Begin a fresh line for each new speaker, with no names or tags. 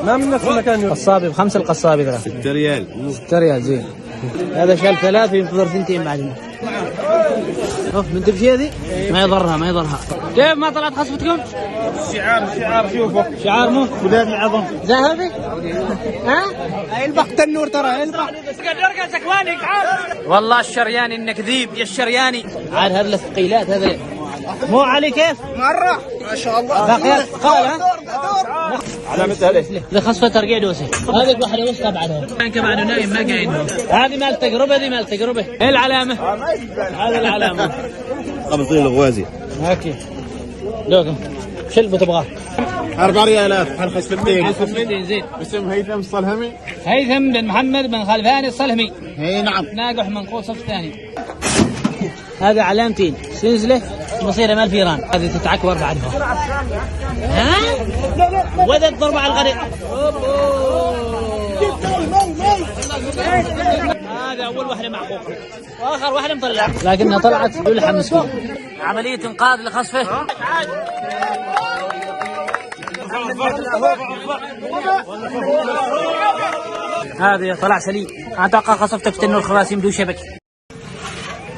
ما من نفس المكان.
قصابي ب5 القصابي ذا
6 ريال.
6 ريال زين. هذا شال 3 ينتظر 2 بعدين. شوف من تمشي هذه ما يضرها. كيف ما طلعت خصفتكم؟
شعار شوفوا
شعار مو
ولاد العظم
ذهبي. ها؟
يلبق تنور ترى يلبق.
والله الشرياني انك ذيب يا الشرياني. عاد هذا الثقيلات هذا مو علي كيف؟
مرة ما شاء الله.
باقي قال ها؟
علامة عليه.
ذي خصفة ترقيع دوسي. هذه واحدة وسطها بعدها. كان كمان نايم ما قاعد. هذه مال تجربة. ايه العلامة؟ هذه العلامة.
قبضين الغوازي.
هاكي. لوكم. شو اللي تبغاه؟
4 ريالات على خصفتين.
زين.
اسم هيثم الصلهمي.
هيثم بن محمد بن خلفاني الصلهمي.
اي نعم.
ناقح منقول صف ثاني. هذا علامتين سنزله مصيره مال فيران. هذه تتعكور بعدها. ها؟ وذا الضربة على الغريق. هذا أول واحدة معقوقة وآخر واحدة مطلعة لكنها طلعت يلحم مسكين. عملية إنقاذ لخصفه. هذا طلع سليم. أتوقع خصفتك تنو الخراسي بدون شبك.